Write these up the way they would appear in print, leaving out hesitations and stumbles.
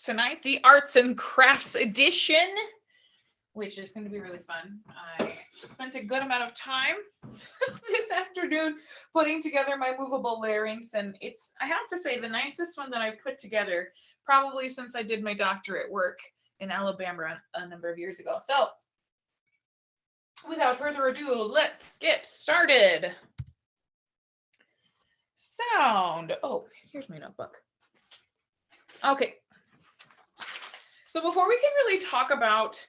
class tonight, the Arts and Crafts edition, which is going to be really fun. I spent a good amount of time this afternoon putting together my movable larynx, and it's, I have to say, the nicest one that I've put together probably since I did my doctorate work in Alabama a number of years ago. So without further ado, let's get started. Sound. Oh, here's my notebook. Okay. So before we can really talk about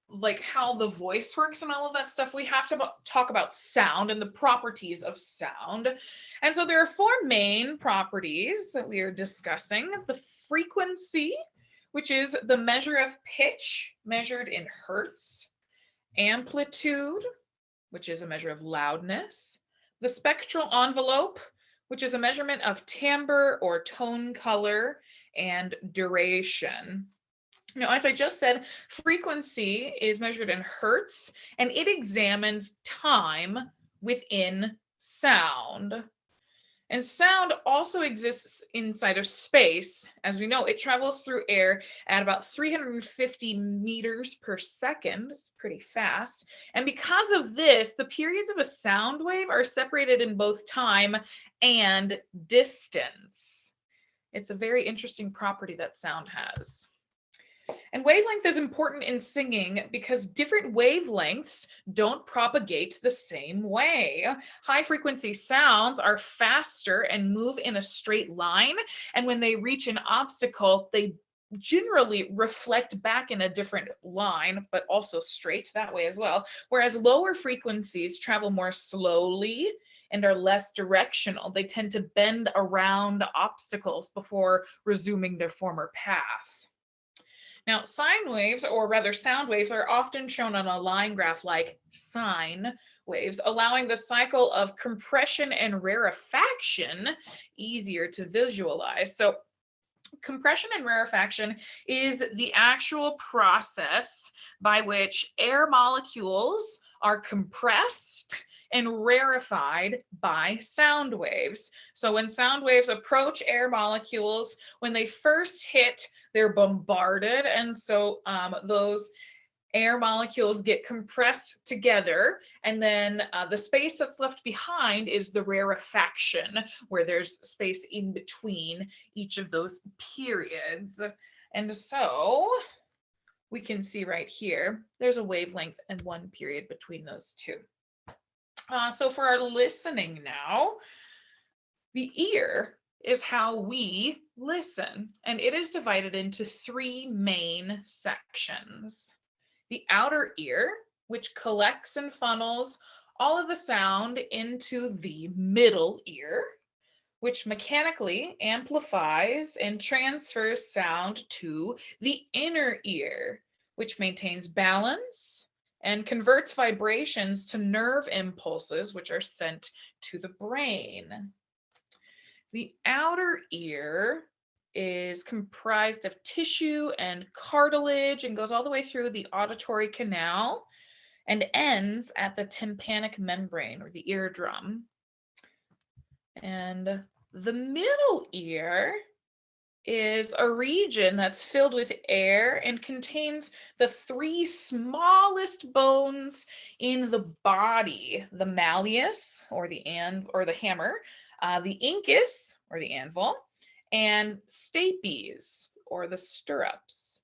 like how the voice works and all of that stuff, we have to talk about sound and the properties of sound. And so there are four main properties that we are discussing. The frequency, which is the measure of pitch measured in hertz. Amplitude, which is a measure of loudness. The spectral envelope, which is a measurement of timbre or tone color, and duration. Now, as I just said, frequency is measured in hertz, and it examines time within sound. And sound also exists inside of space. As we know, it travels through air at about 350 meters per second. It's pretty fast. And because of this, the periods of a sound wave are separated in both time and distance. It's a very interesting property that sound has. And wavelength is important in singing because different wavelengths don't propagate the same way. High frequency sounds are faster and move in a straight line. And when they reach an obstacle, they generally reflect back in a different line, but also straight that way as well. Whereas lower frequencies travel more slowly and are less directional. They tend to bend around obstacles before resuming their former path. Now, sine waves, or rather sound waves, are often shown on a line graph like sine waves, allowing the cycle of compression and rarefaction easier to visualize. So compression and rarefaction is the actual process by which air molecules are compressed and rarefied by sound waves. So when sound waves approach air molecules, when they first hit, they're bombarded. And so those air molecules get compressed together. And then the space that's left behind is the rarefaction, where there's space in between each of those periods. And so we can see right here, there's a wavelength and one period between those two. So for our listening now, the ear is how we listen, and it is divided into three main sections. The outer ear, which collects and funnels all of the sound into the middle ear, which mechanically amplifies and transfers sound to the inner ear, which maintains balance and converts vibrations to nerve impulses, which are sent to the brain. The outer ear is comprised of tissue and cartilage and goes all the way through the auditory canal and ends at the tympanic membrane, or the eardrum. And the middle ear is a region that's filled with air and contains the three smallest bones in the body: the malleus, or the hammer, the incus, or the anvil, and stapes, or the stirrups.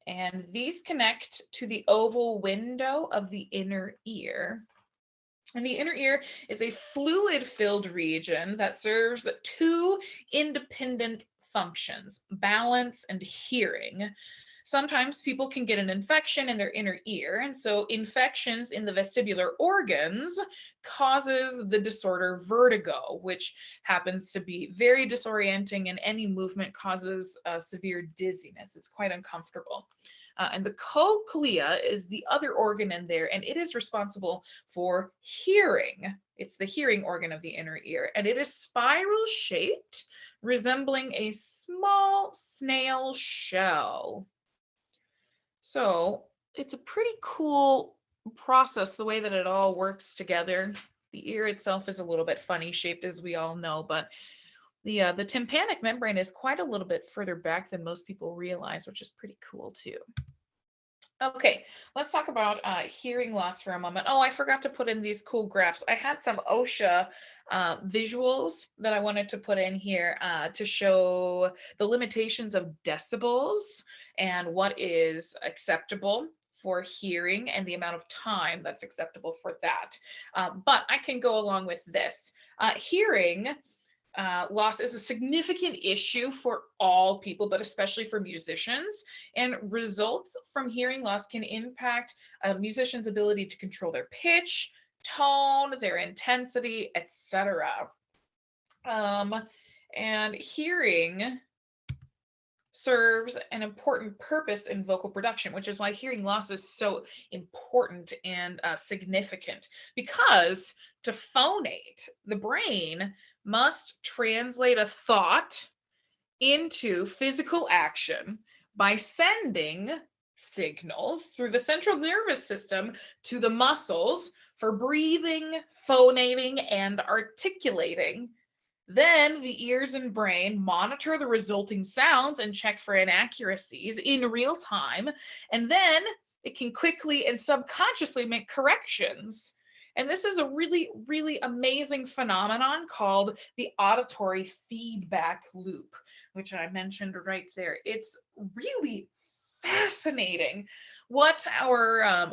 And these connect to the oval window of the inner ear. And the inner ear is a fluid-filled region that serves two independent functions: balance and hearing. Sometimes people can get an infection in their inner ear, and so infections in the vestibular organs causes the disorder vertigo, which happens to be very disorienting, and any movement causes severe dizziness. It's quite uncomfortable. And the cochlea is the other organ in there, and it is responsible for hearing. It's the hearing organ of the inner ear, and it is spiral shaped, resembling a small snail shell. So it's a pretty cool process, the way that it all works together. The ear itself is a little bit funny shaped, as we all know, but The tympanic membrane is quite a little bit further back than most people realize, which is pretty cool too. Okay, let's talk about hearing loss for a moment. Oh, I forgot to put in these cool graphs. I had some OSHA visuals that I wanted to put in here to show the limitations of decibels and what is acceptable for hearing and the amount of time that's acceptable for that. But I can go along with this. Hearing loss is a significant issue for all people, but especially for musicians. And results from hearing loss can impact a musician's ability to control their pitch, tone, their intensity, etc. And hearing serves an important purpose in vocal production, which is why hearing loss is so important and significant. Because to phonate, the brain must translate a thought into physical action by sending signals through the central nervous system to the muscles for breathing, phonating, and articulating. Then the ears and brain monitor the resulting sounds and check for inaccuracies in real time. And then it can quickly and subconsciously make corrections. And this is a really, really amazing phenomenon called the auditory feedback loop, which I mentioned right there. It's really fascinating what our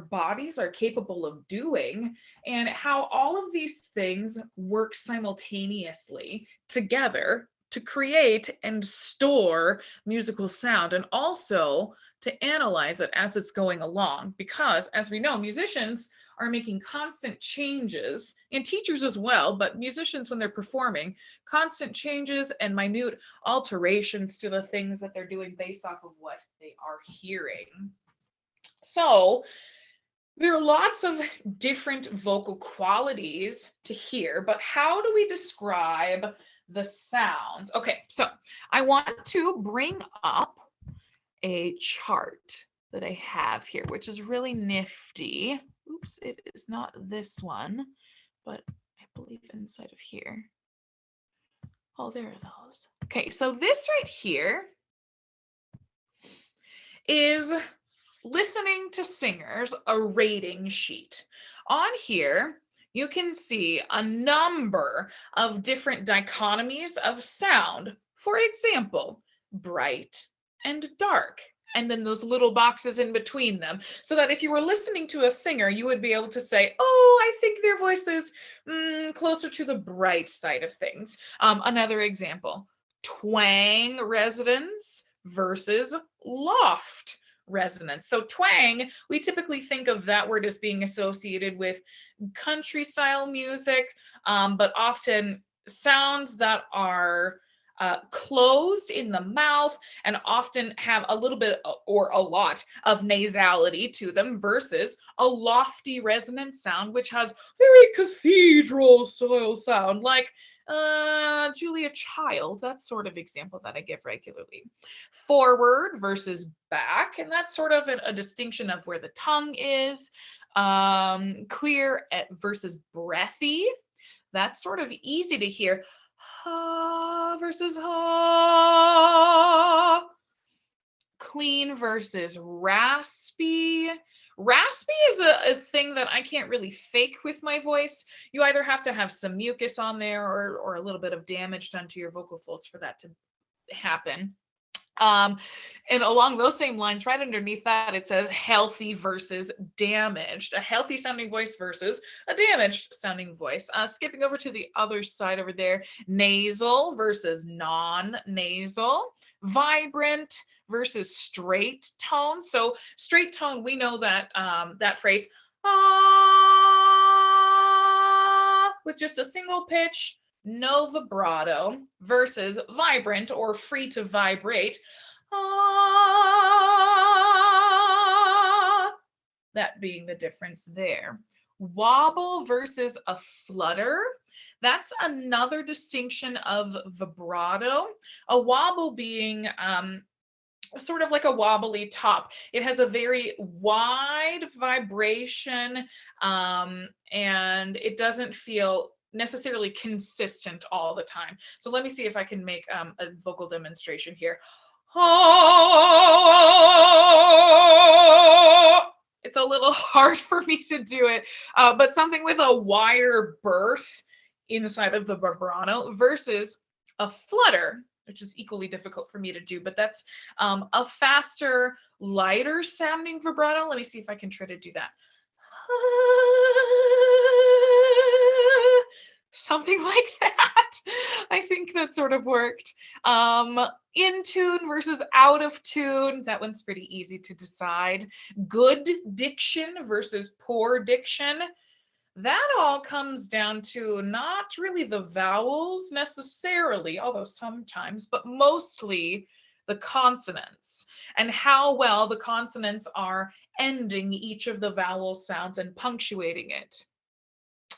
bodies are capable of doing and how all of these things work simultaneously together to create and store musical sound, and also to analyze it as it's going along. Because as we know, musicians are making constant changes, and teachers as well, but musicians when they're performing, constant changes and minute alterations to the things that they're doing based off of what they are hearing. So there are lots of different vocal qualities to hear, but how do we describe the sounds? Okay, so I want to bring up a chart that I have here, which is really nifty. Oops, it is not this one, but I believe inside of here. Oh, there are those. Okay, so this right here is listening to singers, a rating sheet. On here, you can see a number of different dichotomies of sound. For example, bright and dark, and then those little boxes in between them, so that if you were listening to a singer, you would be able to say, oh, I think their voice is closer to the bright side of things. Another example, twang resonance versus loft resonance. So twang, we typically think of that word as being associated with country style music, but often sounds that are closed in the mouth and often have a little bit or a lot of nasality to them, versus a lofty resonant sound, which has very cathedral style sound, like Julia Child, that sort of example that I give regularly. Forward versus back, and that's sort of a distinction of where the tongue is. Clear versus breathy, that's sort of easy to hear. Ha versus ha. Clean versus raspy. Raspy is a thing that I can't really fake with my voice. You either have to have some mucus on there or a little bit of damage done to your vocal folds for that to happen. And along those same lines, right underneath that, it says healthy versus damaged. A healthy sounding voice versus a damaged sounding voice. Skipping over to the other side over there, nasal versus non-nasal. Vibrant versus straight tone. So straight tone, we know that that phrase, ah, with just a single pitch, no vibrato, versus vibrant or free to vibrate. Ah, that being the difference there. Wobble versus a flutter. That's another distinction of vibrato. A wobble being sort of like a wobbly top. It has a very wide vibration, and it doesn't feel necessarily consistent all the time. So let me see if I can make a vocal demonstration here. It's a little hard for me to do it, but something with a wider berth inside of the vibrato versus a flutter, which is equally difficult for me to do, but that's a faster, lighter sounding vibrato. Let me see if I can try to do that. Something like that. I think that sort of worked. In tune versus out of tune, that one's pretty easy to decide. Good diction versus poor diction. That all comes down to not really the vowels necessarily, although sometimes, but mostly the consonants and how well the consonants are ending each of the vowel sounds and punctuating it.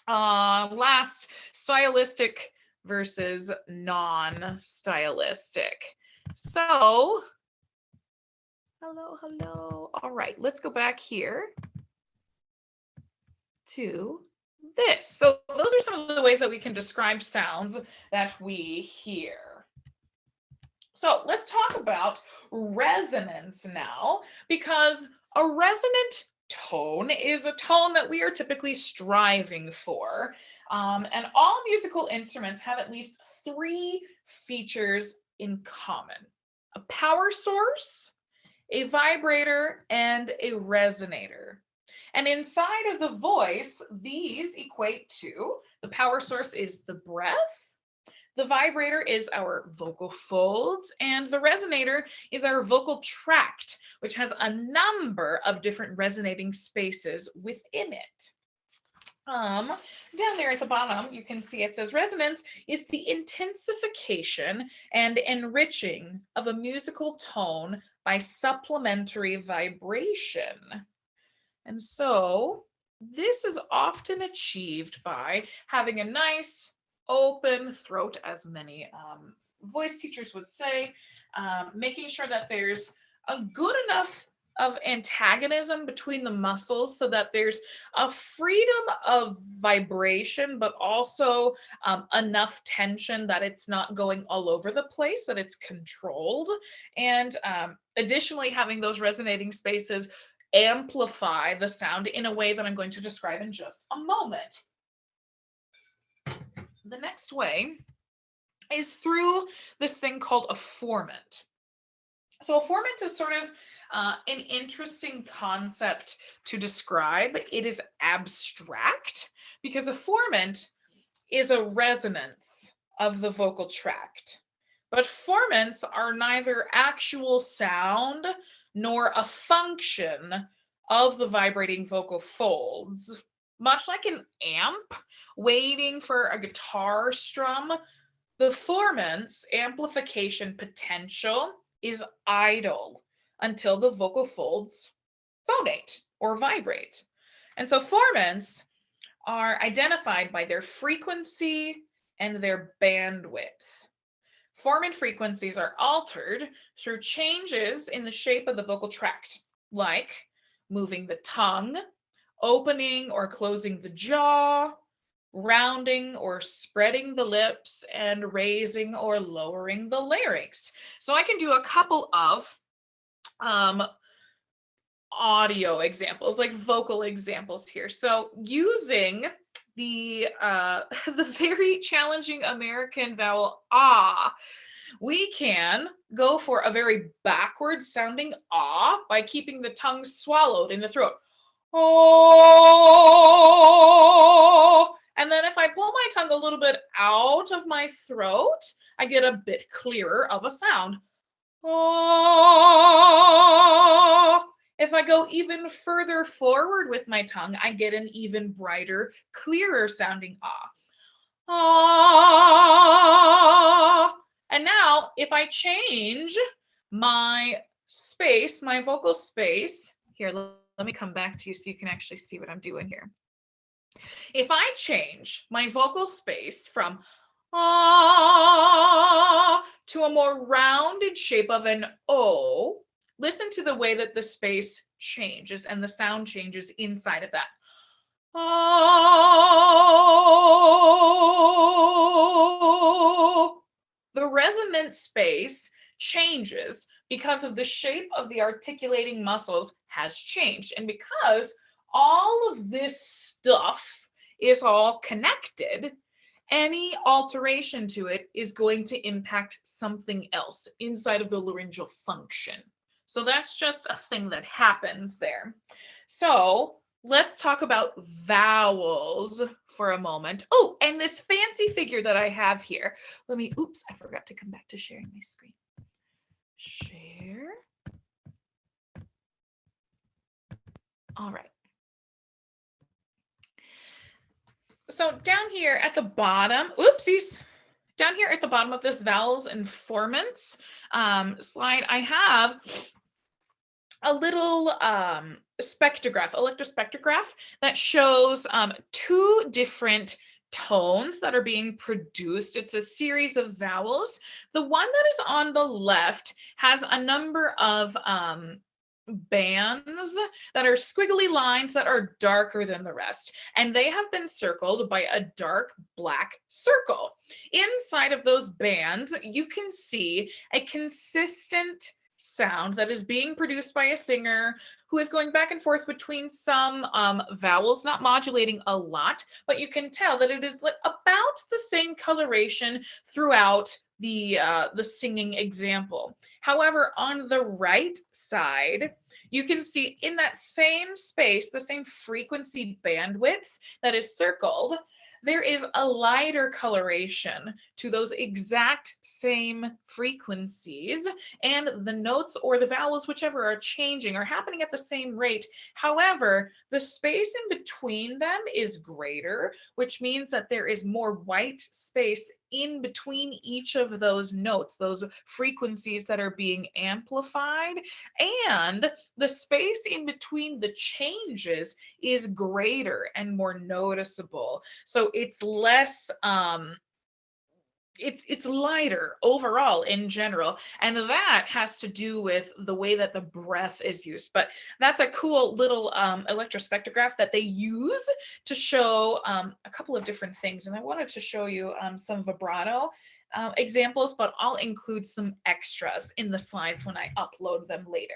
Last, stylistic versus non-stylistic. So, hello. All right, let's go back here to this. So those are some of the ways that we can describe sounds that we hear. So let's talk about resonance now, because a resonant tone is a tone that we are typically striving for. And all musical instruments have at least 3 features in common: a power source, a vibrator, and a resonator. And inside of the voice, these equate to: the power source is the breath, the vibrator is our vocal folds, and the resonator is our vocal tract, which has a number of different resonating spaces within it. Down there at the bottom, you can see it says resonance is the intensification and enriching of a musical tone by supplementary vibration. And so this is often achieved by having a nice open throat, as many voice teachers would say, making sure that there's a good enough of antagonism between the muscles so that there's a freedom of vibration, but also enough tension that it's not going all over the place, that it's controlled. And additionally, having those resonating spaces amplify the sound in a way that I'm going to describe in just a moment. The next way is through this thing called a formant. So a formant is sort of an interesting concept to describe. It is abstract because a formant is a resonance of the vocal tract. But formants are neither actual sound nor a function of the vibrating vocal folds. Much like an amp waiting for a guitar strum, the formant's amplification potential is idle until the vocal folds phonate or vibrate. And so formants are identified by their frequency and their bandwidth. Formant frequencies are altered through changes in the shape of the vocal tract, like moving the tongue, opening or closing the jaw, rounding or spreading the lips, and raising or lowering the larynx. So I can do a couple of audio examples, like vocal examples here. So using the very challenging American vowel ah, we can go for a very backward sounding ah by keeping the tongue swallowed in the throat. Oh, and then if I pull my tongue a little bit out of my throat, I get a bit clearer of a sound. Oh. If I go even further forward with my tongue, I get an even brighter, clearer sounding ah. Ah. And now if I change my space, my vocal space, here, let me come back to you so you can actually see what I'm doing here. If I change my vocal space from ah to a more rounded shape of an O, listen to the way that the space changes and the sound changes inside of that. Oh, the resonant space changes because of the shape of the articulating muscles has changed. And because all of this stuff is all connected, any alteration to it is going to impact something else inside of the laryngeal function. So that's just a thing that happens there. So let's talk about vowels for a moment. Oh, and this fancy figure that I have here. Oops, I forgot to come back to sharing my screen. Share. All right. So down here at the bottom, oopsies, down here at the bottom of this vowels and formants slide, I have a little electrospectrograph that shows two different tones that are being produced. It's a series of vowels. The one that is on the left has a number of bands that are squiggly lines that are darker than the rest, and they have been circled by a dark black circle. Inside of those bands, you can see a consistent sound that is being produced by a singer who is going back and forth between some vowels, not modulating a lot, but you can tell that it is about the same coloration throughout the singing example. However, on the right side, you can see in that same space, the same frequency bandwidth that is circled, there is a lighter coloration to those exact same frequencies, and the notes or the vowels, whichever are changing, are happening at the same rate. However, the space in between them is greater, which means that there is more white space in between each of those notes, those frequencies that are being amplified, and the space in between the changes is greater and more noticeable. So it's less it's lighter overall in general, and that has to do with the way that the breath is used. But that's a cool little electrospectrograph that they use to show a couple of different things, and I wanted to show you some vibrato examples, but I'll include some extras in the slides when I upload them later.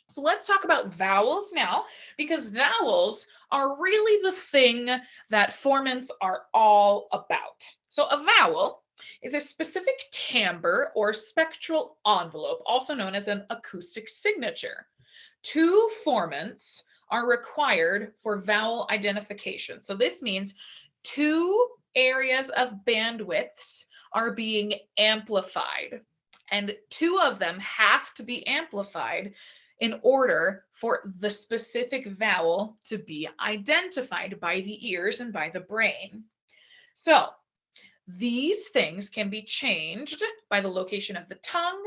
So let's talk about vowels now, because vowels are really the thing that formants are all about. So a vowel is a specific timbre or spectral envelope, also known as an acoustic signature. Two formants are required for vowel identification. So this means two areas of bandwidths are being amplified, and two of them have to be amplified in order for the specific vowel to be identified by the ears and by the brain. So these things can be changed by the location of the tongue,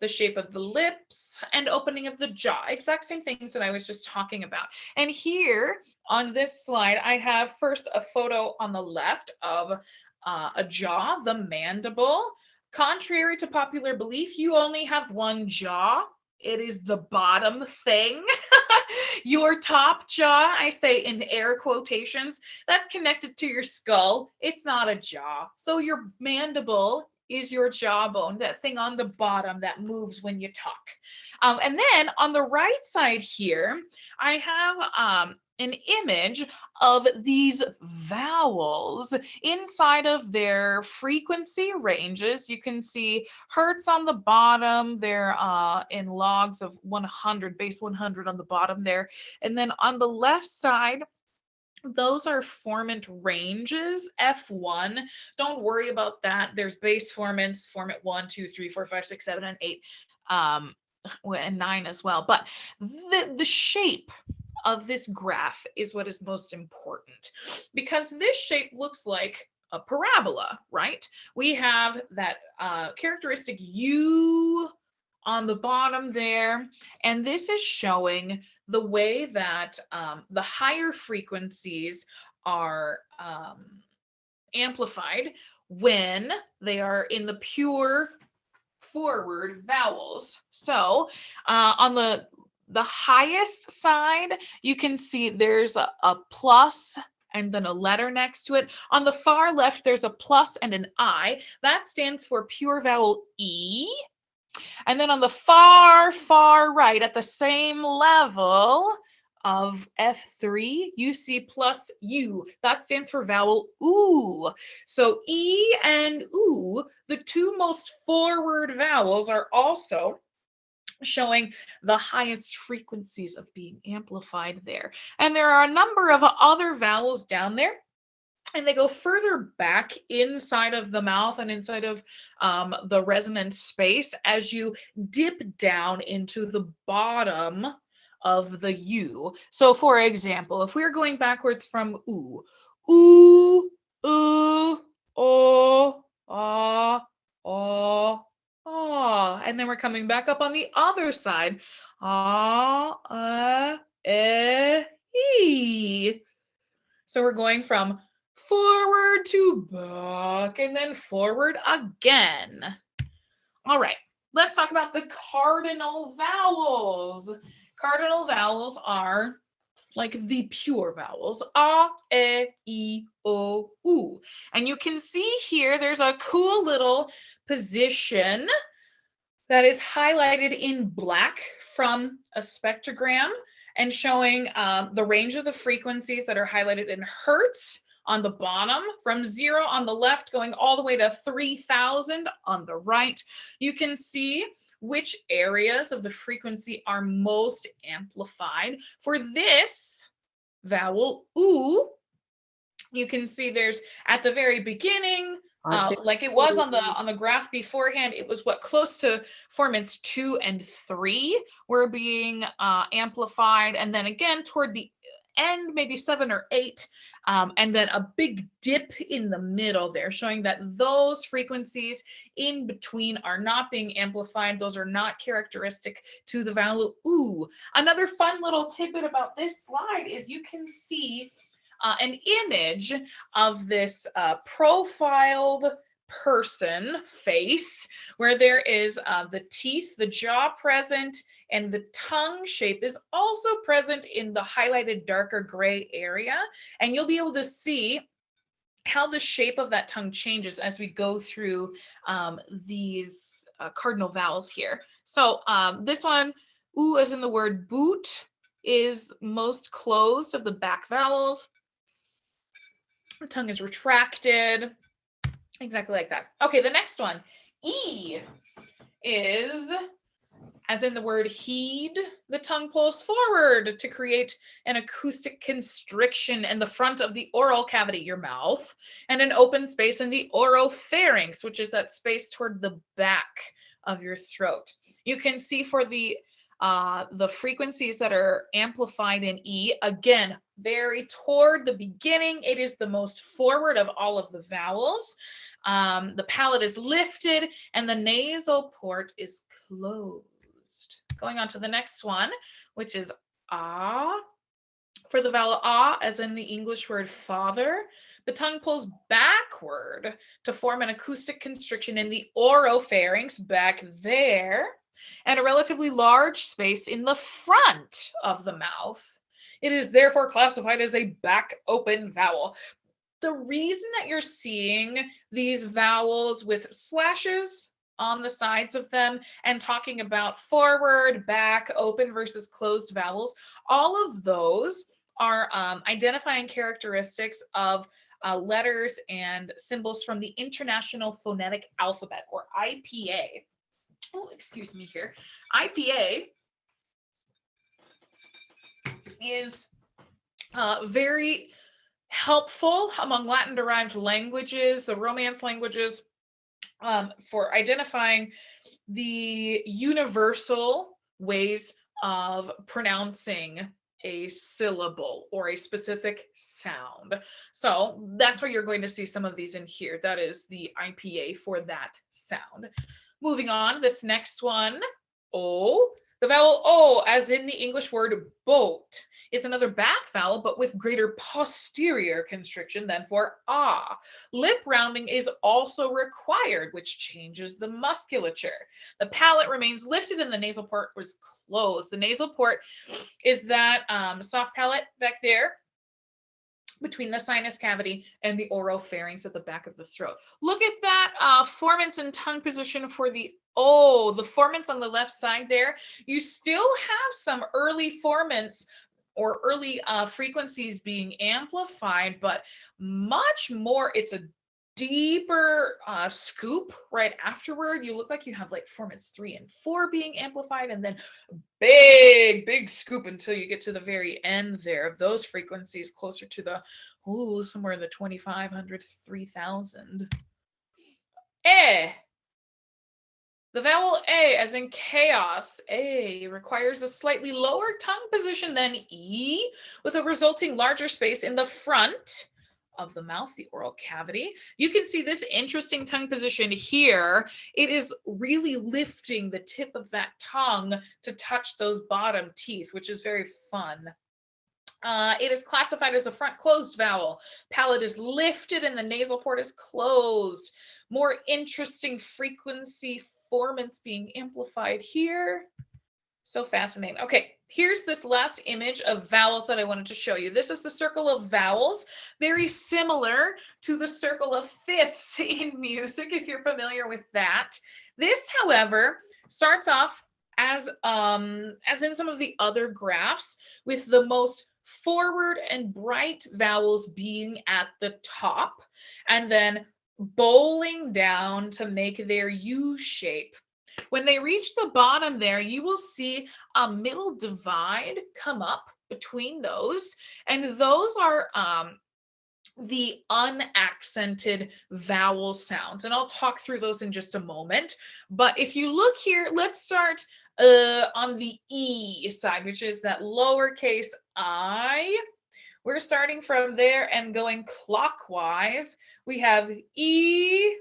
the shape of the lips, and opening of the jaw. Exact same things that I was just talking about. And here on this slide, I have first a photo on the left of a jaw, the mandible. Contrary to popular belief, you only have one jaw. It is the bottom thing. Your top jaw, I say in air quotations, that's connected to your skull. It's not a jaw. So your mandible is your jawbone, that thing on the bottom that moves when you talk. And then on the right side here, I have an image of these vowels inside of their frequency ranges. You can see hertz on the bottom. They're in logs of 100, base 100 on the bottom there. And then on the left side, those are formant ranges, F1. Don't worry about that. There's base formants, formant 1, 2, 3, 4, 5, 6, 7, and 8, and 9 as well. But the shape of this graph is what is most important, because this shape looks like a parabola, right? We have that characteristic U on the bottom there, and this is showing the way that the higher frequencies are amplified when they are in the pure forward vowels. So on the the highest side, you can see there's a plus and then a letter next to it. On the far left, there's a plus and an I. That stands for pure vowel E. And then on the far, far right, at the same level of F3, you see plus U. That stands for vowel OO. So E and OO, the two most forward vowels, are also showing the highest frequencies of being amplified there. And there are a number of other vowels down there, and they go further back inside of the mouth and inside of the resonant space as you dip down into the bottom of the U. So for example, if we're going backwards from oo, oo, oo, oh, ah, oh, ah, and then we're coming back up on the other side, ah, e. So we're going from forward to back and then forward again. All right, let's talk about the cardinal vowels. Cardinal vowels are like the pure vowels, a, e, o, u. And you can see here, there's a cool little position that is highlighted in black from a spectrogram and showing the range of the frequencies that are highlighted in hertz on the bottom, from 0 on the left going all the way to 3,000 on the right. You can see which areas of the frequency are most amplified. For this vowel, oo, you can see there's at the very beginning, like it was on the graph beforehand, it was close to formants 2 and 3 were being amplified, and then again toward the end, maybe 7 or 8, and then a big dip in the middle there, showing that those frequencies in between are not being amplified. Those are not characteristic to the vowel oo. Another fun little tidbit about this slide is you can see an image of this profiled person face where there is the teeth, the jaw present, and the tongue shape is also present in the highlighted darker gray area. And you'll be able to see how the shape of that tongue changes as we go through these cardinal vowels here. So this one, oo as in the word boot, is most closed of the back vowels. The tongue is retracted, exactly like that. Okay, the next one, E, is as in the word heed. The tongue pulls forward to create an acoustic constriction in the front of the oral cavity, your mouth, and an open space in the oropharynx, which is that space toward the back of your throat. You can see for the frequencies that are amplified in E, again, very toward the beginning. It is the most forward of all of the vowels. The palate is lifted and the nasal port is closed. Going on to the next one, which is ah. For the vowel ah, as in the English word father, the tongue pulls backward to form an acoustic constriction in the oropharynx back there, and a relatively large space in the front of the mouth. It is therefore classified as a back open vowel. The reason that you're seeing these vowels with slashes on the sides of them and talking about forward, back, open versus closed vowels, all of those are identifying characteristics of letters and symbols from the International Phonetic Alphabet, or IPA. Oh, excuse me here. IPA is very helpful among Latin-derived languages, the Romance languages, for identifying the universal ways of pronouncing a syllable or a specific sound. So that's where you're going to see some of these in here. That is the IPA for that sound. Moving on, this next one, O. The vowel O, as in the English word boat, is another back vowel, but with greater posterior constriction than for ah. Lip rounding is also required, which changes the musculature. The palate remains lifted and the nasal port was closed. The nasal port is that soft palate back there between the sinus cavity and the oropharynx at the back of the throat. Look at that formants and tongue position for the formants on the left side there. You still have some early formants or early frequencies being amplified, but much more, it's a deeper scoop right afterward. You look like you have like formants 3 and 4 being amplified, and then big scoop until you get to the very end there of those frequencies closer to the somewhere in the 2,500 3,000. The vowel A, as in chaos, A, requires a slightly lower tongue position than E, with a resulting larger space in the front of the mouth, the oral cavity. You can see this interesting tongue position here. It is really lifting the tip of that tongue to touch those bottom teeth, which is very fun. It is classified as a front closed vowel. Palate is lifted and the nasal port is closed. More interesting frequency formants being amplified here. So fascinating. Okay, here's this last image of vowels that I wanted to show you. This is the circle of vowels, very similar to the circle of fifths in music, if you're familiar with that. This, however, starts off as in some of the other graphs, with the most forward and bright vowels being at the top, and then bowling down to make their U shape. When they reach the bottom there, you will see a middle divide come up between those, and those are the unaccented vowel sounds. And I'll talk through those in just a moment. But if you look here, let's start on the E side, which is that lowercase I. We're starting from there and going clockwise. We have E,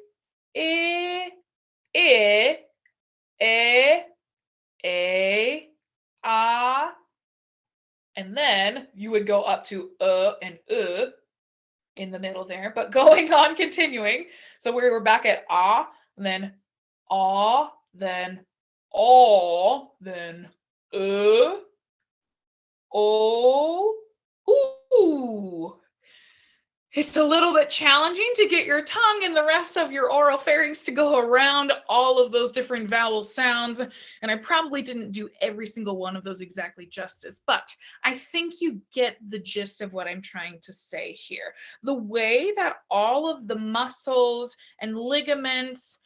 I, a, ah, and then you would go up to and in the middle there, but going on, continuing. So we were back at ah, and then ah, then aw, then o, ooh. It's a little bit challenging to get your tongue and the rest of your oral pharynx to go around all of those different vowel sounds. And I probably didn't do every single one of those exactly justice, but I think you get the gist of what I'm trying to say here. The way that all of the muscles and ligaments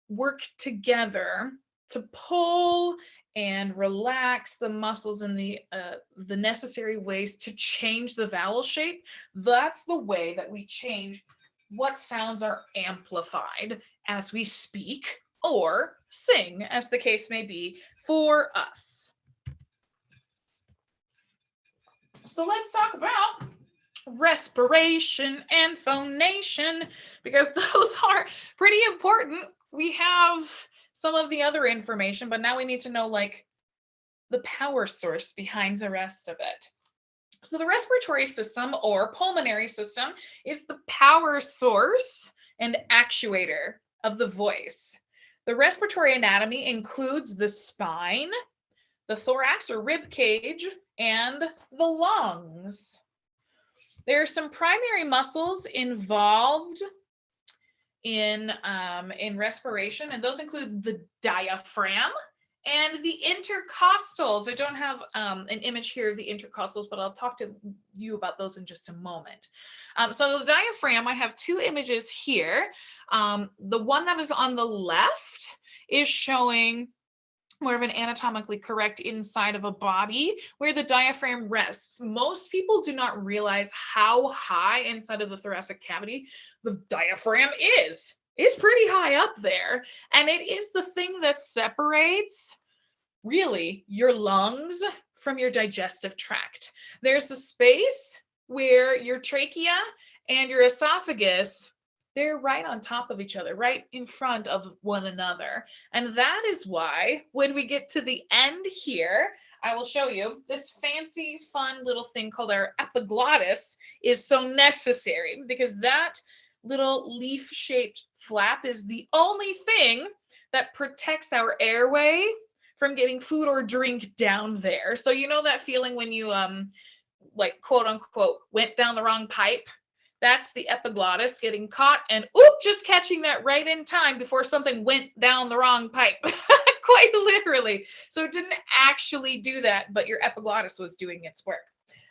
work together to pull and relax the muscles in the necessary ways to change the vowel shape. That's the way that we change what sounds are amplified as we speak or sing, as the case may be for us. So let's talk about respiration and phonation, because those are pretty important. We have some of the other information, but now we need to know like the power source behind the rest of it. So the respiratory system or pulmonary system is the power source and actuator of the voice. The respiratory anatomy includes the spine, the thorax or rib cage, and the lungs. There are some primary muscles involved in respiration, and those include the diaphragm and the intercostals. I don't have an image here of the intercostals, but I'll talk to you about those in just a moment. So the diaphragm, I have two images here. The one that is on the left is showing more of an anatomically correct inside of a body where the diaphragm rests. Most people do not realize how high inside of the thoracic cavity the diaphragm is. It's pretty high up there. And it is the thing that separates really your lungs from your digestive tract. There's a space where your trachea and your esophagus, they're right on top of each other, right in front of one another. And that is why when we get to the end here, I will show you. This fancy, fun little thing called our epiglottis is so necessary because that little leaf-shaped flap is the only thing that protects our airway from getting food or drink down there. So you know that feeling when you like quote unquote went down the wrong pipe? That's the epiglottis getting caught and just catching that right in time before something went down the wrong pipe. Quite literally. So it didn't actually do that, but your epiglottis was doing its work.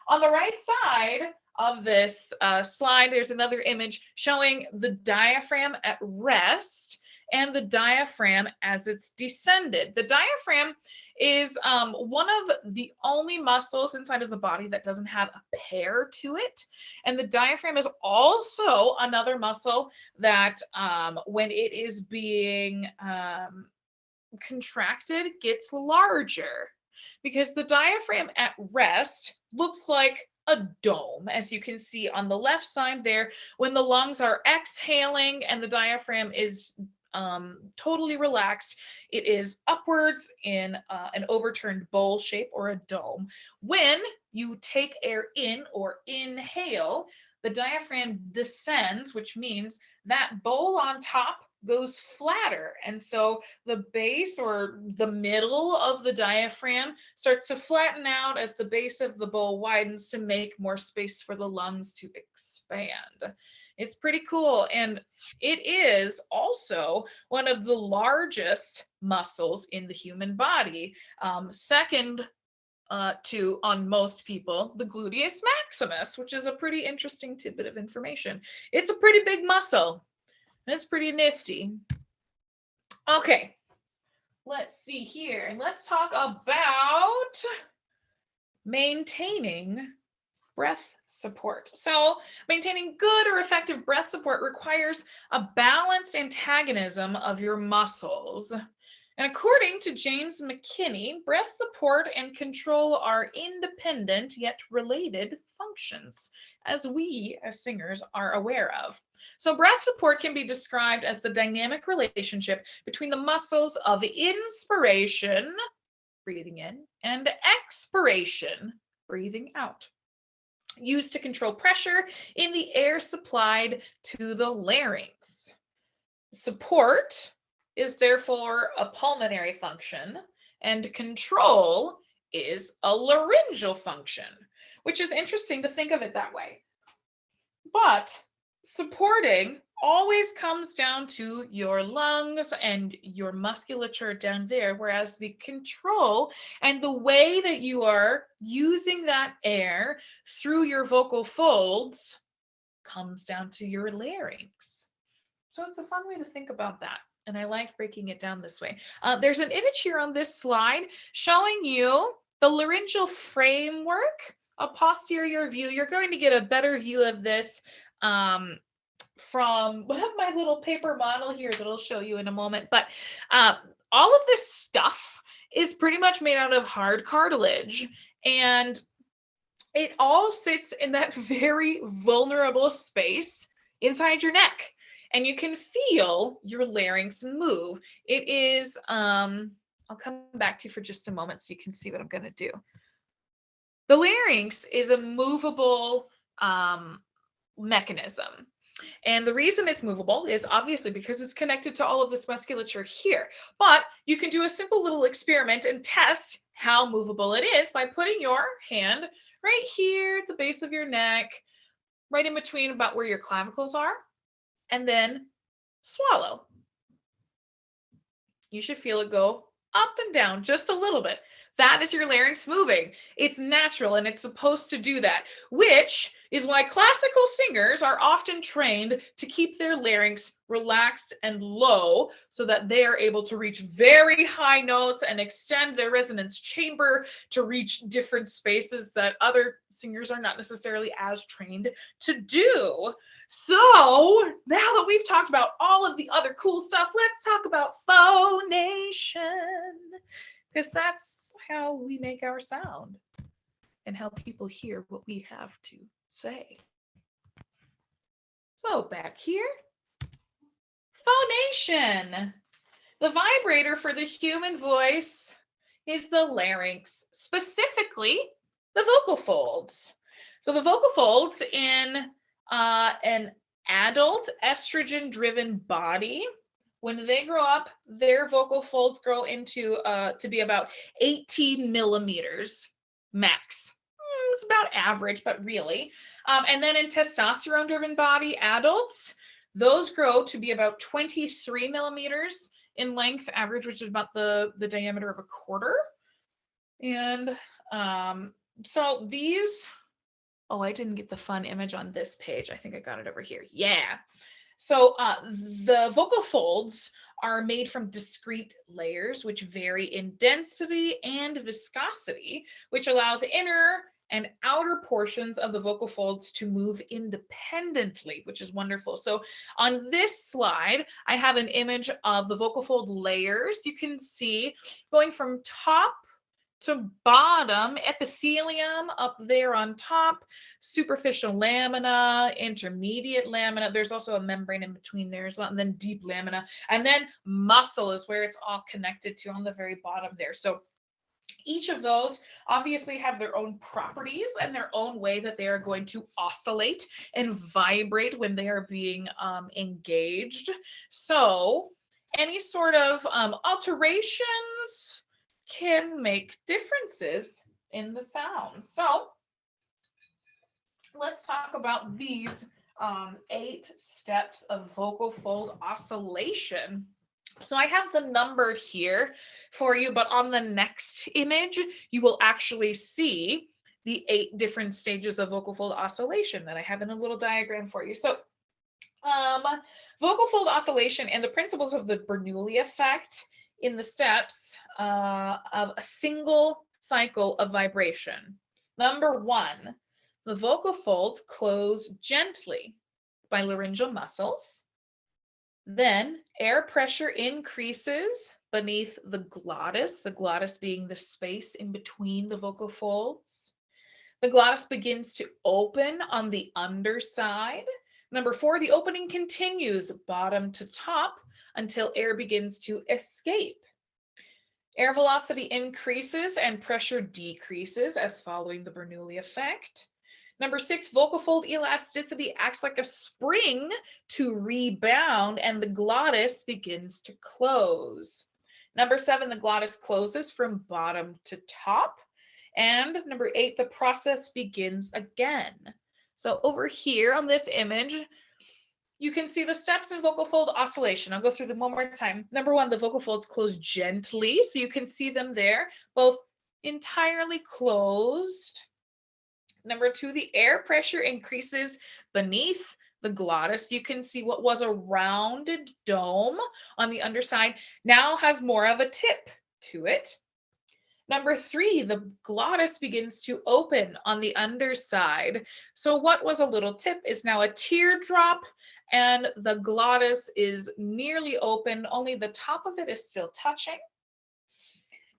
On the right side of this slide, there's another image showing the diaphragm at rest and the diaphragm as it's descended. The diaphragm is one of the only muscles inside of the body that doesn't have a pair to it. And the diaphragm is also another muscle that when it is being contracted gets larger, because the diaphragm at rest looks like a dome, as you can see on the left side there. When the lungs are exhaling and the diaphragm is totally relaxed, it is upwards in an overturned bowl shape or a dome. When you take air in or inhale, the diaphragm descends, which means that bowl on top goes flatter. And so the base or the middle of the diaphragm starts to flatten out as the base of the bowl widens to make more space for the lungs to expand. It's pretty cool. And it is also one of the largest muscles in the human body. Second to, on most people, the gluteus maximus, which is a pretty interesting tidbit of information. It's a pretty big muscle. It's pretty nifty. Okay, let's see here. Let's talk about maintaining breath support. So maintaining good or effective breath support requires a balanced antagonism of your muscles. And according to James McKinney, breath support and control are independent yet related functions, as we as singers are aware of. So breath support can be described as the dynamic relationship between the muscles of inspiration, breathing in, and expiration, breathing out, used to control pressure in the air supplied to the larynx. Support is therefore a pulmonary function, and control is a laryngeal function, which is interesting to think of it that way. But supporting always comes down to your lungs and your musculature down there, whereas the control and the way that you are using that air through your vocal folds comes down to your larynx. So it's a fun way to think about that. And I like breaking it down this way. There's an image here on this slide showing you the laryngeal framework, a posterior view. You're going to get a better view of this from my little paper model here that I'll show you in a moment. But all of this stuff is pretty much made out of hard cartilage. And it all sits in that very vulnerable space inside your neck. And you can feel your larynx move. It is, I'll come back to you for just a moment so you can see what I'm going to do. The larynx is a movable mechanism. And the reason it's movable is obviously because it's connected to all of this musculature here. But you can do a simple little experiment and test how movable it is by putting your hand right here at the base of your neck, right in between about where your clavicles are, and then swallow. You should feel it go up and down just a little bit. That is your larynx moving. It's natural and it's supposed to do that, which is why classical singers are often trained to keep their larynx relaxed and low so that they are able to reach very high notes and extend their resonance chamber to reach different spaces that other singers are not necessarily as trained to do. So now that we've talked about all of the other cool stuff, let's talk about phonation, because that's how we make our sound and how people hear what we have to say. So back here, phonation. The vibrator for the human voice is the larynx, specifically the vocal folds. So the vocal folds in an adult estrogen-driven body, when they grow up, their vocal folds grow into to be about 18 millimeters max. It's about average, but really. And then in testosterone-driven body adults, those grow to be about 23 millimeters in length average, which is about the diameter of a quarter. And so these, oh, I didn't get the fun image on this page. I think I got it over here. Yeah. So the vocal folds are made from discrete layers, which vary in density and viscosity, which allows inner and outer portions of the vocal folds to move independently, which is wonderful. So on this slide, I have an image of the vocal fold layers. You can see going from top to bottom, epithelium up there on top, superficial lamina, intermediate lamina. There's also a membrane in between there as well, and then deep lamina. And then muscle is where it's all connected to on the very bottom there. So each of those obviously have their own properties and their own way that they are going to oscillate and vibrate when they are being engaged. So any sort of alterations can make differences in the sound. So let's talk about these 8 steps of vocal fold oscillation. So I have them numbered here for you, but on the next image, you will actually see the 8 different stages of vocal fold oscillation that I have in a little diagram for you. So vocal fold oscillation and the principles of the Bernoulli effect in the steps of a single cycle of vibration. Number 1, the vocal folds close gently by laryngeal muscles. Then air pressure increases beneath the glottis being the space in between the vocal folds. The glottis begins to open on the underside. Number 4, the opening continues bottom to top until air begins to escape. Air velocity increases and pressure decreases as following the Bernoulli effect. Number 6, vocal fold elasticity acts like a spring to rebound and the glottis begins to close. Number 7, the glottis closes from bottom to top. And number 8, the process begins again. So over here on this image, you can see the steps in vocal fold oscillation. I'll go through them one more time. Number 1, the vocal folds close gently. So you can see them there, both entirely closed. Number 2, the air pressure increases beneath the glottis. You can see what was a rounded dome on the underside now has more of a tip to it. Number 3, the glottis begins to open on the underside. So what was a little tip is now a teardrop, and the glottis is nearly open, only the top of it is still touching.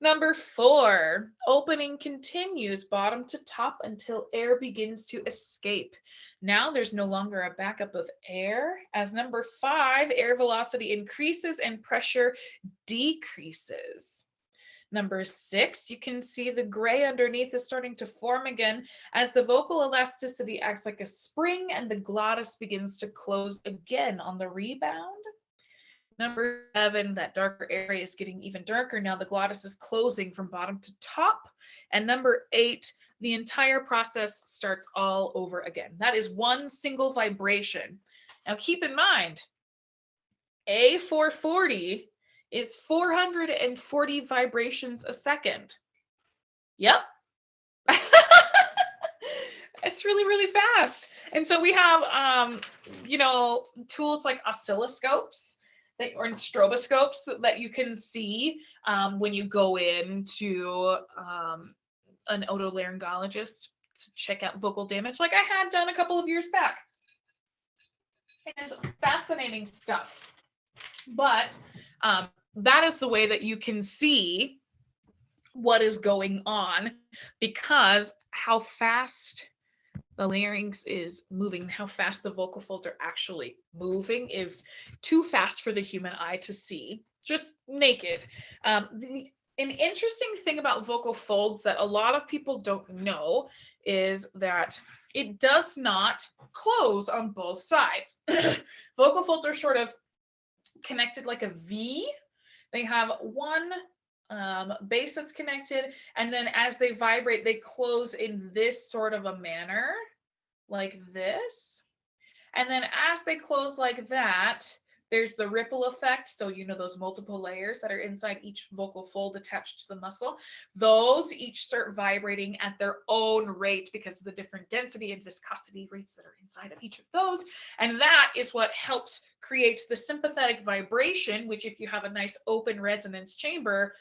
Number 4, opening continues bottom to top until air begins to escape. Now there's no longer a backup of air. As number 5, air velocity increases and pressure decreases. Number 6, you can see the gray underneath is starting to form again as the vocal elasticity acts like a spring and the glottis begins to close again on the rebound. Number 7, that darker area is getting even darker. Now the glottis is closing from bottom to top. And number 8, the entire process starts all over again. That is one single vibration. Now keep in mind, A440 is 440 vibrations a second. Yep. It's really, really fast. And so we have, tools like oscilloscopes or stroboscopes that you can see when you go into an otolaryngologist to check out vocal damage, like I had done a couple of years back. It is fascinating stuff. But that is the way that you can see what is going on, because how fast the larynx is moving, how fast the vocal folds are actually moving is too fast for the human eye to see, just naked. an interesting thing about vocal folds that a lot of people don't know is that it does not close on both sides. Vocal folds are sort of connected like a V. They have one base that's connected, and then as they vibrate, they close in this sort of a manner, like this. And then as they close like that, there's the ripple effect. So, you know, those multiple layers that are inside each vocal fold attached to the muscle, those each start vibrating at their own rate because of the different density and viscosity rates that are inside of each of those. And that is what helps create the sympathetic vibration, which, if you have a nice open resonance chamber,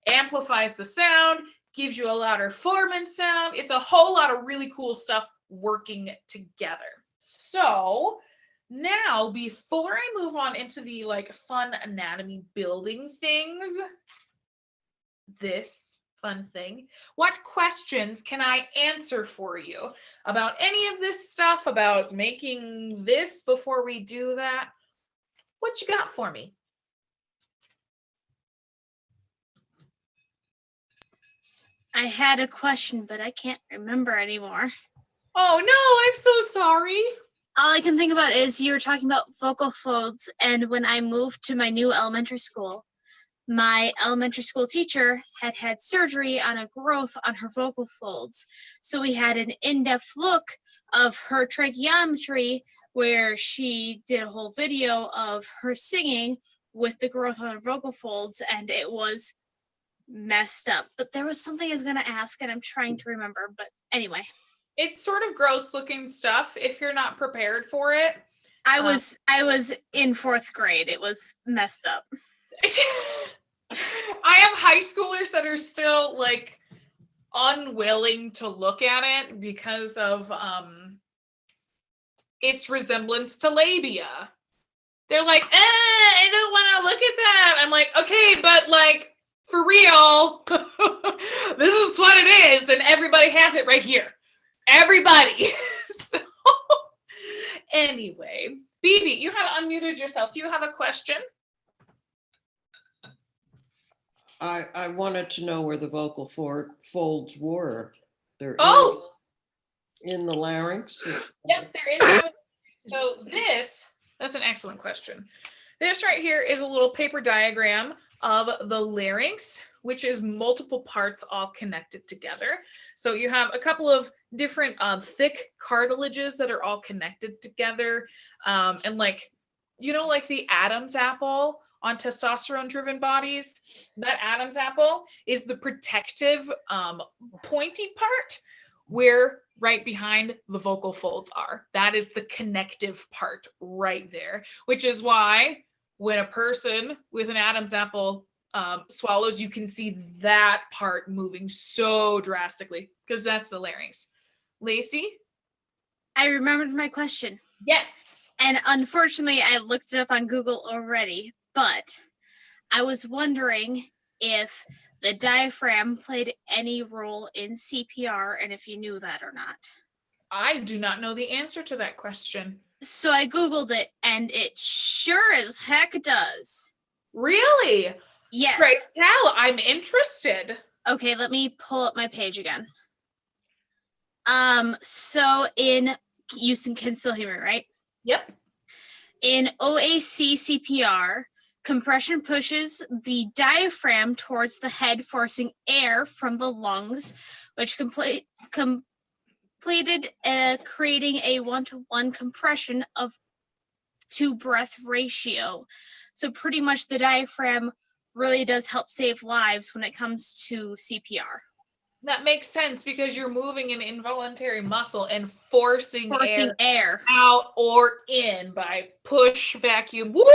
amplifies the sound, gives you a louder formant sound. It's a whole lot of really cool stuff working together. So now, before I move on into the like fun anatomy building things, this fun thing, what questions can I answer for you about any of this stuff, about making this before we do that? What you got for me? I had a question, but I can't remember anymore. Oh no, I'm so sorry. All I can think about is you were talking about vocal folds, and when I moved to my new elementary school, my elementary school teacher had had surgery on a growth on her vocal folds. So we had an in-depth look of her tracheometry where she did a whole video of her singing with the growth on her vocal folds, and it was messed up. But there was something I was going to ask, and I'm trying to remember. But anyway. It's sort of gross looking stuff if you're not prepared for it. I was in 4th grade. It was messed up. I have high schoolers that are still like unwilling to look at it because of its resemblance to labia. They're like, I don't want to look at that. I'm like, okay, but like for real, this is what it is, and everybody has it right here. Everybody. So anyway, BB, you have unmuted yourself. Do you have a question? I wanted to know where the vocal folds were. They're in the larynx. Yep, they're in. So that's an excellent question. This right here is a little paper diagram of the larynx, which is multiple parts all connected together. So you have a couple of different thick cartilages that are all connected together. And like, you know, like the Adam's apple on testosterone-driven bodies, that Adam's apple is the protective pointy part where right behind the vocal folds are. That is the connective part right there, which is why when a person with an Adam's apple swallows, you can see that part moving so drastically because that's the larynx. Lacey? I remembered my question. Yes. And unfortunately, I looked it up on Google already, but I was wondering if the diaphragm played any role in CPR and if you knew that or not. I do not know the answer to that question. So I Googled it, and it sure as heck does. Really? Yes. Great tell. I'm interested. Okay, let me pull up my page again. So you can still hear me, right? Yep. In OAC CPR, compression pushes the diaphragm towards the head, forcing air from the lungs, which completed creating a 1-to-1 compression of 2 breath ratio. So pretty much the diaphragm really does help save lives when it comes to CPR. That makes sense because you're moving an involuntary muscle and forcing air out or in by push, vacuum, whoop.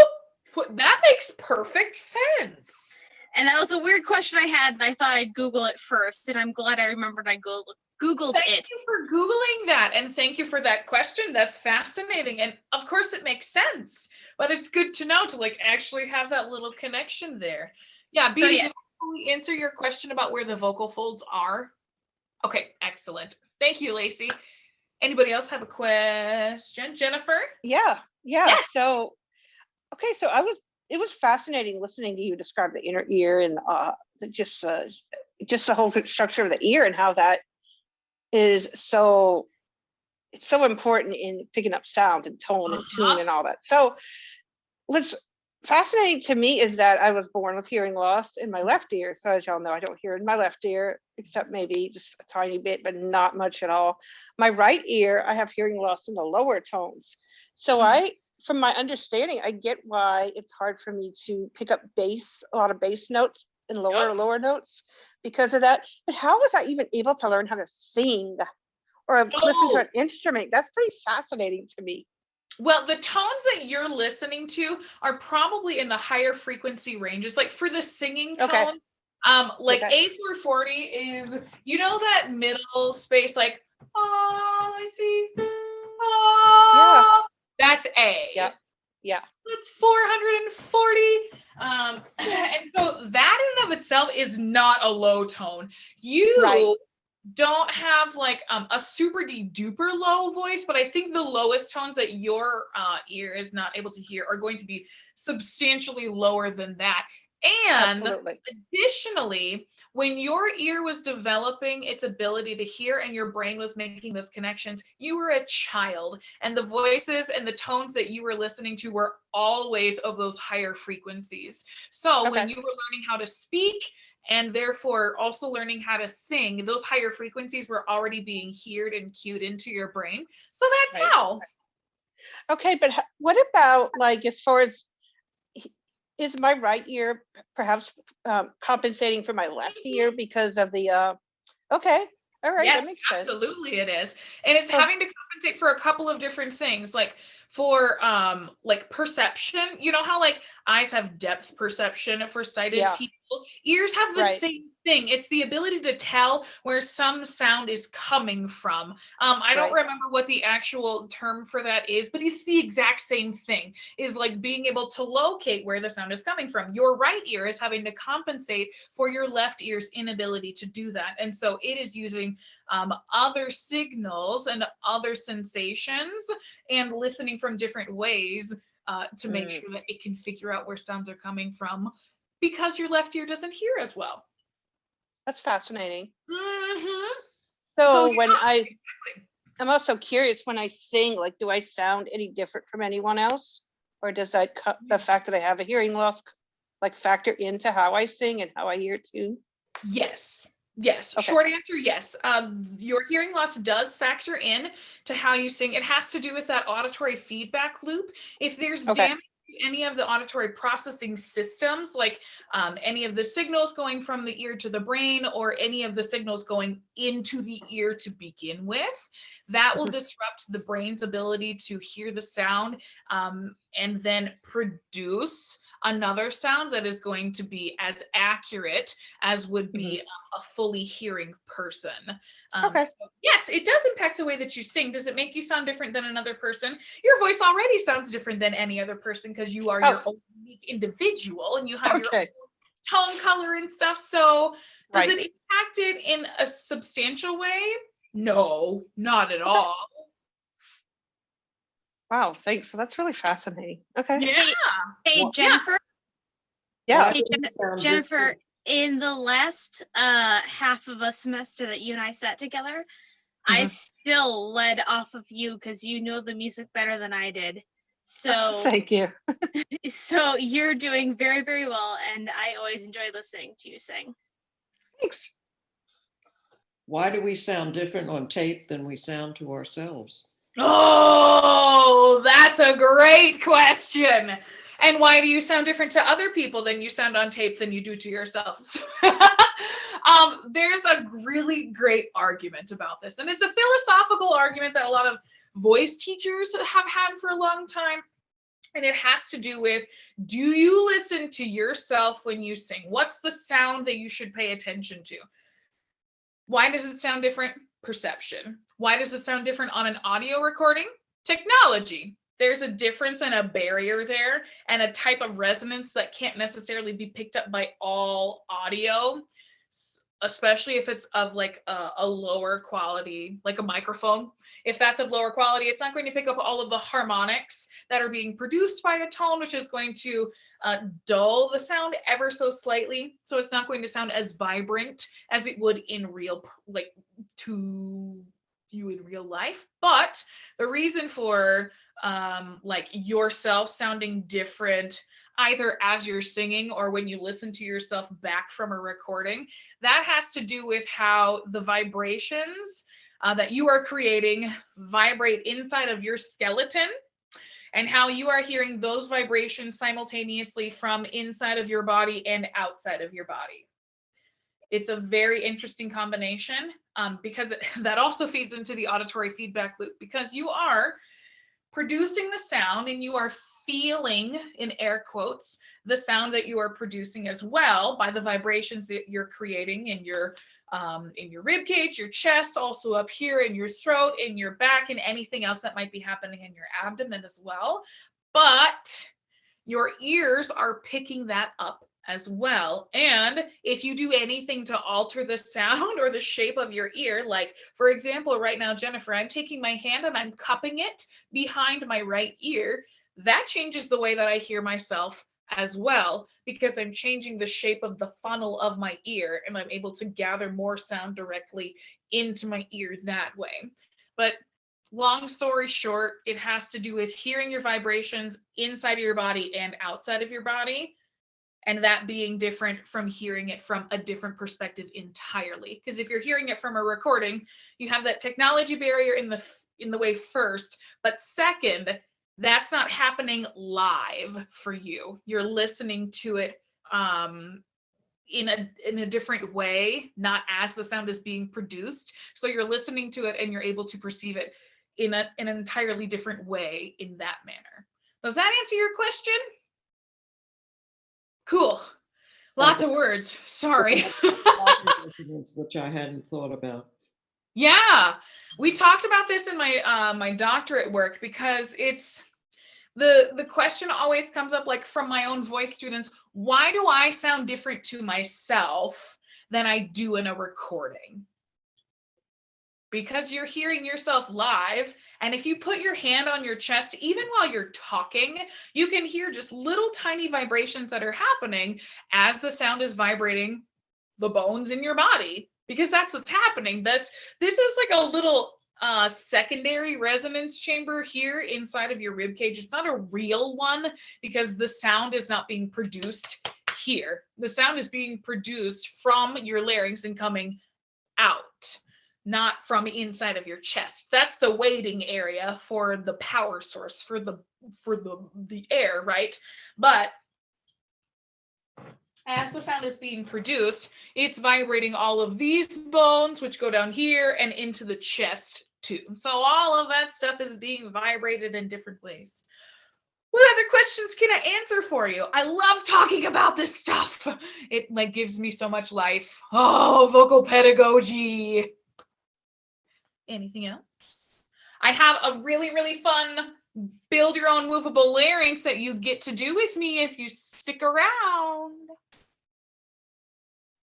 That makes perfect sense. And that was a weird question I had, and I thought I'd Google it first, and I'm glad I remembered I Googled it. Thank you for Googling that, and thank you for that question. That's fascinating. And of course it makes sense, but it's good to know to like actually have that little connection there. Yeah, So, did we answer your question about where the vocal folds are? Okay, excellent. Thank you, Lacey. Anybody else have a question? Jennifer? Yeah. So I was it was fascinating listening to you describe the inner ear and just the whole structure of the ear and how that is so, it's so important in picking up sound and tone and tune and all that. So what's fascinating to me is that I was born with hearing loss in my left ear. So as y'all know, I don't hear in my left ear, except maybe just a tiny bit, but not much at all. My right ear, I have hearing loss in the lower tones. So from my understanding, I get why it's hard for me to pick up bass, a lot of bass notes and lower notes because of that. But how was I even able to learn how to sing or listen to an instrument? That's pretty fascinating to me. Well, the tones that you're listening to are probably in the higher frequency ranges. Like for the singing tone, like A440 is, you know, that middle space, like, oh, I see. Oh, that's A. Yeah. It's 440. And so that in and of itself is not a low tone. You don't have like a super duper low voice, but I think the lowest tones that your ear is not able to hear are going to be substantially lower than that. And additionally, when your ear was developing its ability to hear and your brain was making those connections, you were a child, and the voices and the tones that you were listening to were always of those higher frequencies. So when you were learning how to speak and therefore also learning how to sing, those higher frequencies were already being heard and cued into your brain. So that's how. Okay, but what about like as far as, is my right ear perhaps compensating for my left ear because of the, okay, all right, yes, that makes sense. Absolutely it is. And it's having to compensate for a couple of different things, like for like perception. You know how like eyes have depth perception for sighted people? Ears have the same thing. It's the ability to tell where some sound is coming from. I don't remember what the actual term for that is, but it's the exact same thing, is like being able to locate where the sound is coming from. Your right ear is having to compensate for your left ear's inability to do that. And so it is using other signals and other sensations and listening from different ways to make sure that it can figure out where sounds are coming from, because your left ear doesn't hear as well. That's fascinating. Mm-hmm. So when I'm also curious when I sing, like, do I sound any different from anyone else? Or does that the fact that I have a hearing loss like factor into how I sing and how I hear too? Yes. Short answer, yes. Your hearing loss does factor in to how you sing. It has to do with that auditory feedback loop. If there's damage to any of the auditory processing systems, like any of the signals going from the ear to the brain or any of the signals going into the ear to begin with, that will disrupt the brain's ability to hear the sound and then produce another sound that is going to be as accurate as would be a fully hearing person. So yes, it does impact the way that you sing. Does it make you sound different than another person? Your voice already sounds different than any other person because you are your own unique individual and you have your own tone, color, and stuff. So does it impact it in a substantial way? No, not at all. Wow, thanks. So that's really fascinating. Okay. Yeah. Hey, Jennifer. Yeah. Hey, Jennifer, in the last half of a semester that you and I sat together, I still led off of you because you know the music better than I did. So thank you. So you're doing very, very well, and I always enjoy listening to you sing. Thanks. Why do we sound different on tape than we sound to ourselves? Oh, that's a great question. And why do you sound different to other people than you sound on tape than you do to yourself? There's a really great argument about this. And it's a philosophical argument that a lot of voice teachers have had for a long time. And it has to do with, do you listen to yourself when you sing? What's the sound that you should pay attention to? Why does it sound different? Perception. Why does it sound different on an audio recording? Technology. There's a difference and a barrier there and a type of resonance that can't necessarily be picked up by all audio. especially if it's of like a lower quality, like a microphone. If that's of lower quality, it's not going to pick up all of the harmonics that are being produced by a tone, which is going to dull the sound ever so slightly. So it's not going to sound as vibrant as it would in real, like to you in real life. But the reason for like yourself sounding different, either as you're singing or when you listen to yourself back from a recording, that has to do with how the vibrations that you are creating vibrate inside of your skeleton, and how you are hearing those vibrations simultaneously from inside of your body and outside of your body. It's a very interesting combination because that also feeds into the auditory feedback loop, because you are producing the sound and you are feeling, in air quotes, the sound that you are producing as well by the vibrations that you're creating in your rib cage, your chest, also up here in your throat, in your back, and anything else that might be happening in your abdomen as well. But your ears are picking that up as well. And if you do anything to alter the sound or the shape of your ear, like for example, right now, Jennifer, I'm taking my hand and I'm cupping it behind my right ear, that changes the way that I hear myself as well, because I'm changing the shape of the funnel of my ear and I'm able to gather more sound directly into my ear that way. But long story short, it has to do with hearing your vibrations inside of your body and outside of your body, and that being different from hearing it from a different perspective entirely. Because if you're hearing it from a recording, you have that technology barrier in the way first, but second, that's not happening live for you. You're listening to it in a different way, not as the sound is being produced. So you're listening to it and you're able to perceive it in an entirely different way in that manner. Does that answer your question? Cool. Lots of words. Sorry. Which I hadn't thought about. Yeah, we talked about this in my my doctorate work, because it's the question always comes up, like from my own voice students, why do I sound different to myself than I do in a recording? Because you're hearing yourself live, and if you put your hand on your chest, even while you're talking, you can hear just little tiny vibrations that are happening as the sound is vibrating the bones in your body, because that's what's happening. This is like a little secondary resonance chamber here inside of your rib cage. It's not a real one, because the sound is not being produced here. The sound is being produced from your larynx and coming out, not from inside of your chest. That's the waiting area for the power source, for the air, right? But as the sound is being produced, it's vibrating all of these bones, which go down here and into the chest too. So all of that stuff is being vibrated in different ways. What other questions can I answer for you? I love talking about this stuff. It like gives me so much life. Oh, vocal pedagogy. Anything else? I have a really, really fun build your own movable larynx that you get to do with me if you stick around.